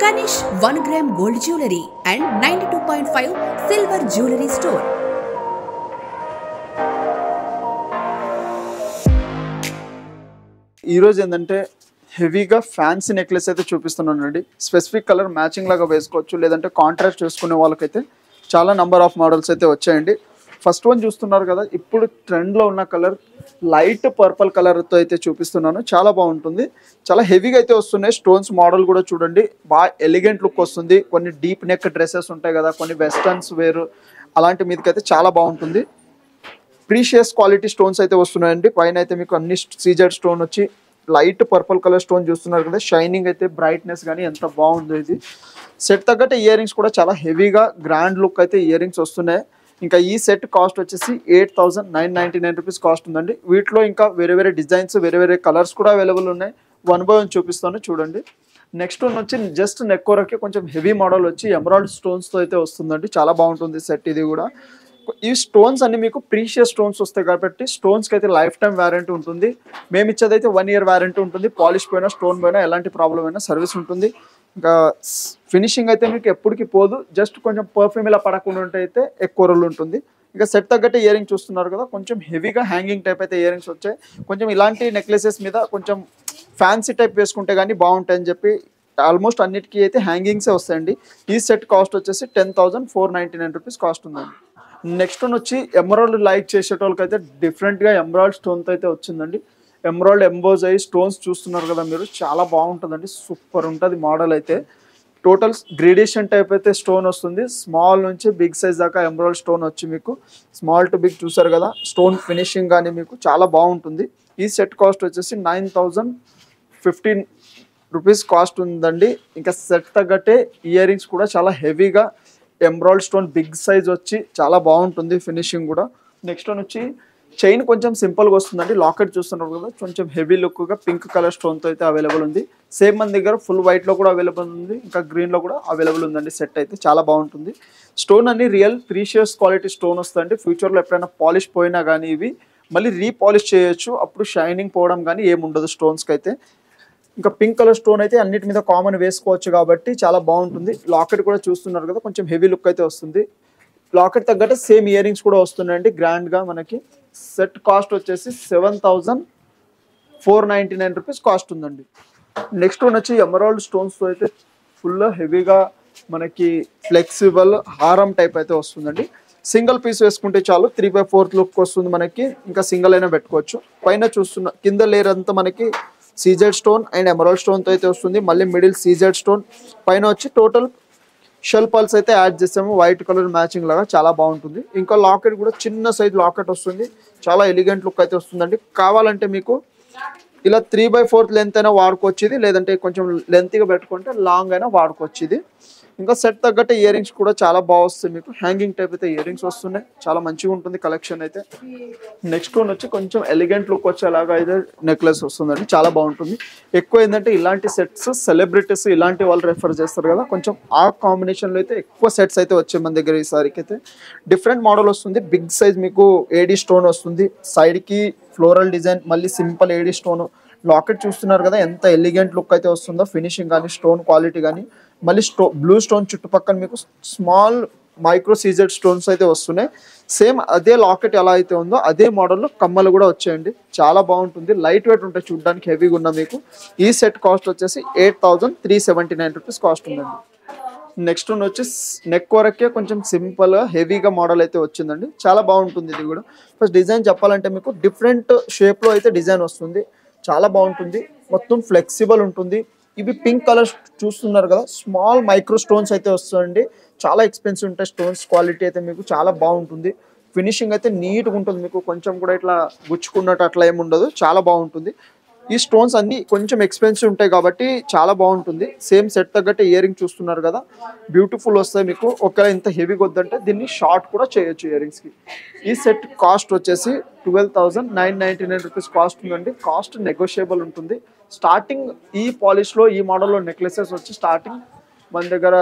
Kanish 1 gram gold jewelry and 92.5 silver jewelry store. ఈ రోజు ఏంటంటే హెవీగా ఫ్యాన్సీ నెక్లెస్ అయితే చూపిస్తున్నానండి. స్పెసిఫిక్ కలర్ మ్యాచింగ్ లాగా వేసుకోవచ్చు, లేదంటే కాంట్రాస్ట్ చేసుకునే వాళ్ళకైతే చాలా నంబర్ ఆఫ్ మోడల్స్ అయితే వచ్చాయండి. ఫస్ట్ వన్ చూస్తున్నారు కదా, ఇప్పుడు ట్రెండ్లో ఉన్న కలర్ లైట్ పర్పుల్ కలర్తో అయితే చూపిస్తున్నాను. చాలా బాగుంటుంది, చాలా హెవీగా అయితే వస్తున్నాయి. స్టోన్స్ మోడల్ కూడా చూడండి, బాగా ఎలిగెంట్ లుక్ వస్తుంది. కొన్ని డీప్ నెక్ డ్రెస్సెస్ ఉంటాయి కదా, కొన్ని వెస్టర్న్స్ వేర్, అలాంటి మీదకైతే చాలా బాగుంటుంది. ప్రీషియస్ క్వాలిటీ స్టోన్స్ అయితే వస్తున్నాయండి. పైన అయితే మీకు అన్ని సీజెడ్ స్టోన్ వచ్చి లైట్ పర్పుల్ కలర్ స్టోన్ చూస్తున్నారు కదా, షైనింగ్ అయితే బ్రైట్నెస్ కానీ ఎంత బాగుందో. ఇది సెట్ తగ్గట్టు ఇయర్ రింగ్స్ కూడా చాలా హెవీగా గ్రాండ్ లుక్ అయితే ఇయర్ రింగ్స్ వస్తున్నాయి. ఇంకా ఈ సెట్ కాస్ట్ వచ్చేసి 8,999 రూపీస్ కాస్ట్ ఉందండి. వీటిలో ఇంకా వేరే వేరే డిజైన్స్, వేరే వేరే కలర్స్ కూడా అవైలబుల్ ఉన్నాయి. వన్ బై వన్ చూపిస్తాను చూడండి. నెక్స్ట్ వన్ వచ్చి జస్ట్ నెక్ వరకే కొంచెం హెవీ మోడల్ వచ్చి ఎమరాల్డ్ స్టోన్స్తో అయితే వస్తుందండి. చాలా బాగుంటుంది సెట్ ఇది కూడా. ఈ స్టోన్స్ అన్ని మీకు ప్రీషియస్ స్టోన్స్ వస్తాయి కాబట్టి స్టోన్స్కి అయితే లైఫ్ టైం వారంటీ ఉంటుంది. మేము ఇచ్చేదైతే 1 year వారంటీ ఉంటుంది. పాలిష్ పోయినా, స్టోన్ పోయినా, ఎలాంటి ప్రాబ్లం అయినా సర్వీస్ ఉంటుంది. ఇంకా ఫినిషింగ్ అయితే మీకు ఎప్పటికి పోదు. జస్ట్ కొంచెం పర్ఫ్యూమ్ ఇలా పడకుండా ఉంటే అయితే ఎక్కువ రోజులు ఉంటుంది. ఇంకా సెట్ తగ్గట్టు ఇయర్ రింగ్ చూస్తున్నారు కదా, కొంచెం హెవీగా హ్యాంగింగ్ టైప్ అయితే ఇయర్ రింగ్స్ వచ్చాయి. కొంచెం ఇలాంటి నెక్లెసెస్ మీద కొంచెం ఫ్యాన్సీ టైప్ వేసుకుంటే కానీ బాగుంటాయని చెప్పి ఆల్మోస్ట్ అన్నిటికీ అయితే హ్యాంగింగ్సే వస్తాయండి. ఈ సెట్ కాస్ట్ వచ్చేసి 10,499 రూపీస్ కాస్ట్ ఉందండి. నెక్స్ట్ వన్ వచ్చి ఎమరాల్డ్ లైక్ చేసేటోళ్ళకి అయితే డిఫరెంట్గా ఎమరాల్డ్ స్టోన్తో అయితే వచ్చిందండి. ఎమరాల్డ్ ఎంబోజ్ అయ్యి స్టోన్స్ చూస్తున్నారు కదా మీరు, చాలా బాగుంటుందండి. సూపర్ ఉంటుంది మోడల్ అయితే. టోటల్ గ్రేడేషన్ టైప్ అయితే స్టోన్ వస్తుంది. స్మాల్ నుంచి బిగ్ సైజ్ దాకా ఎమరాల్డ్ స్టోన్ వచ్చి మీకు స్మాల్ టు బిగ్ చూసారు కదా, స్టోన్ ఫినిషింగ్ కానీ మీకు చాలా బాగుంటుంది. ఈ సెట్ కాస్ట్ వచ్చేసి 9,015 రూపీస్ కాస్ట్ ఉందండి. ఇంకా సెట్ తగ్గట్టే ఇయర్ రింగ్స్ కూడా చాలా హెవీగా ఎమరాల్డ్ స్టోన్ బిగ్ సైజ్ వచ్చి చాలా బాగుంటుంది ఫినిషింగ్ కూడా. నెక్స్ట్ వన్ వచ్చి చైన్ కొంచెం సింపుల్గా వస్తుందండి. లాకెట్ చూస్తున్నారు కదా, కొంచెం హెవీ లుక్గా పింక్ కలర్ స్టోన్తో అయితే అవైలబుల్ ఉంది. సేమ్ మన దగ్గర ఫుల్ వైట్లో కూడా అవైలబుల్ ఉంది, ఇంకా గ్రీన్లో కూడా అవైలబుల్ ఉందండి. సెట్ అయితే చాలా బాగుంటుంది. స్టోన్ అన్ని రియల్ ప్రీషియస్ క్వాలిటీ స్టోన్ వస్తుందండి. ఫ్యూచర్లో ఎప్పుడైనా పాలిష్ పోయినా కానీ ఇవి మళ్ళీ రీపాలిష్ చేయొచ్చు, అప్పుడు షైనింగ్ పోవడం కానీ ఏముండదు స్టోన్స్కి అయితే. ఇంకా పింక్ కలర్ స్టోన్ అయితే అన్నిటి మీద కామన్ వేసుకోవచ్చు కాబట్టి చాలా బాగుంటుంది. లాకెట్ కూడా చూస్తున్నారు కదా, కొంచెం హెవీ లుక్ అయితే వస్తుంది. లాకెట్ తగ్గట్టు సేమ్ ఇయర్ రింగ్స్ కూడా వస్తున్నాయండి గ్రాండ్గా మనకి. సెట్ కాస్ట్ వచ్చేసి 7,499 రూపీస్ కాస్ట్ ఉందండి. నెక్స్ట్ వన్ వచ్చి ఎమరాల్డ్ స్టోన్స్తో అయితే ఫుల్ హెవీగా మనకి ఫ్లెక్సిబుల్ హారం టైప్ అయితే వస్తుందండి. సింగిల్ పీస్ వేసుకుంటే చాలు, 3/4 లుక్ వస్తుంది మనకి. ఇంకా సింగిల్ అయినా పెట్టుకోవచ్చు. పైన చూస్తున్న కింద లేయర్ అంతా మనకి సీజెడ్ స్టోన్ అండ్ ఎమరాల్డ్ స్టోన్తో అయితే వస్తుంది. మళ్ళీ మిడిల్ సీజెడ్ స్టోన్, పైన వచ్చి టోటల్ షెల్ పల్స్ అయితే యాడ్ చేసాము వైట్ కలర్ మ్యాచింగ్ లాగా, చాలా బాగుంటుంది. ఇంకా లాకెట్ కూడా చిన్న సైజ్ లాకెట్ వస్తుంది, చాలా ఎలిగెంట్ లుక్ అయితే వస్తుందండి. కావాలంటే మీకు ఇలా 3/4 లెంత్ అయినా వాడుకోవచ్చు ఇది, లేదంటే కొంచెం లెంత్గా పెట్టుకుంటే లాంగ్ అయినా వాడుకోవచ్చు ఇది. ఇంకా సెట్ తగ్గట్టు ఇయర్ రింగ్స్ కూడా చాలా బాగా వస్తాయి మీకు. హ్యాంగింగ్ టైప్ అయితే ఇయర్ రింగ్స్ వస్తున్నాయి, చాలా మంచిగా ఉంటుంది కలెక్షన్ అయితే. నెక్స్ట్ వన్ వచ్చి కొంచెం ఎలిగెంట్ లుక్ వచ్చేలాగా అయితే నెక్లెస్ వస్తుందండి, చాలా బాగుంటుంది. ఎక్కువ ఏంటంటే ఇలాంటి సెట్స్ సెలబ్రిటీస్ ఇలాంటి వాళ్ళు రెఫర్ చేస్తారు కదా, కొంచెం ఆ కాంబినేషన్లో అయితే ఎక్కువ సెట్స్ అయితే వచ్చాయి మన దగ్గర. ఈసారికి అయితే డిఫరెంట్ మోడల్ వస్తుంది. బిగ్ సైజ్ మీకు ఏడీ స్టోన్ వస్తుంది, సైడ్కి ఫ్లోరల్ డిజైన్, మళ్ళీ సింపుల్ ఏడీ స్టోన్. లాకెట్ చూస్తున్నారు కదా ఎంత ఎలిగెంట్ లుక్ అయితే వస్తుందో, ఫినిషింగ్ కానీ స్టోన్ క్వాలిటీ కానీ. మళ్ళీ బ్లూ స్టోన్ చుట్టుపక్కల మీకు స్మాల్ మైక్రో సీజెడ్ స్టోన్స్ అయితే వస్తున్నాయి. సేమ్ అదే లాకెట్ ఎలా అయితే ఉందో అదే మోడల్లో కమ్మలు కూడా వచ్చాయండి, చాలా బాగుంటుంది. లైట్ వెయిట్ ఉంటాయి చూడడానికి, హెవీగా ఉన్న మీకు. ఈ సెట్ కాస్ట్ వచ్చేసి 8,379 రూపీస్ కాస్ట్ ఉందండి. నెక్స్ట్ వన్ వచ్చి నెక్ వరకే కొంచెం సింపుల్ హెవీగా మోడల్ అయితే వచ్చిందండి, చాలా బాగుంటుంది ఇది కూడా. ఫస్ట్ డిజైన్ చెప్పాలంటే మీకు డిఫరెంట్ షేప్లో అయితే డిజైన్ వస్తుంది, చాలా బాగుంటుంది. మొత్తం ఫ్లెక్సిబుల్ ఉంటుంది. ఇవి పింక్ కలర్ చూస్తున్నారు కదా, స్మాల్ మైక్రో స్టోన్స్ అయితే వస్తుందండి, చాలా ఎక్స్పెన్సివ్ ఉంటాయి స్టోన్స్. క్వాలిటీ అయితే మీకు చాలా బాగుంటుంది. ఫినిషింగ్ అయితే నీట్గా ఉంటుంది మీకు, కొంచెం కూడా ఇట్లా గుచ్చుకున్నట్టు అట్లా ఏమి ఉండదు, చాలా బాగుంటుంది. ఈ స్టోన్స్ అన్ని కొంచెం ఎక్స్పెన్సివ్ ఉంటాయి కాబట్టి చాలా బాగుంటుంది. సేమ్ సెట్ తగ్గట్టు ఇయర్ రింగ్ చూస్తున్నారు కదా, బ్యూటిఫుల్ వస్తాయి మీకు. ఒకవేళ ఇంత హెవీగా వద్దంటే దీన్ని షార్ట్ కూడా చేయొచ్చు ఇయర్ రింగ్స్కి. ఈ సెట్ కాస్ట్ వచ్చేసి 12,999 రూపీస్ కాస్ట్ ఉందండి. కాస్ట్ నెగోషియబుల్ ఉంటుంది. స్టార్టింగ్ ఈ పాలిష్లో ఈ మోడల్లో నెక్లెసెస్ వచ్చి స్టార్టింగ్ మన దగ్గర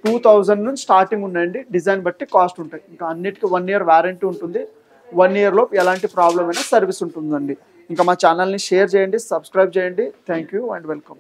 2,000 నుంచి స్టార్టింగ్ ఉన్నాయండి. డిజైన్ బట్టి కాస్ట్ ఉంటాయి. ఇంకా అన్నిటికీ 1 year వారంటీ ఉంటుంది. 1 year లో ఎలాంటి ప్రాబ్లం అయినా సర్వీస్ ఉంటుందండి. ఇంకా మా ఛానల్ని షేర్ చేయండి, సబ్స్క్రైబ్ చేయండి. Thank you and welcome.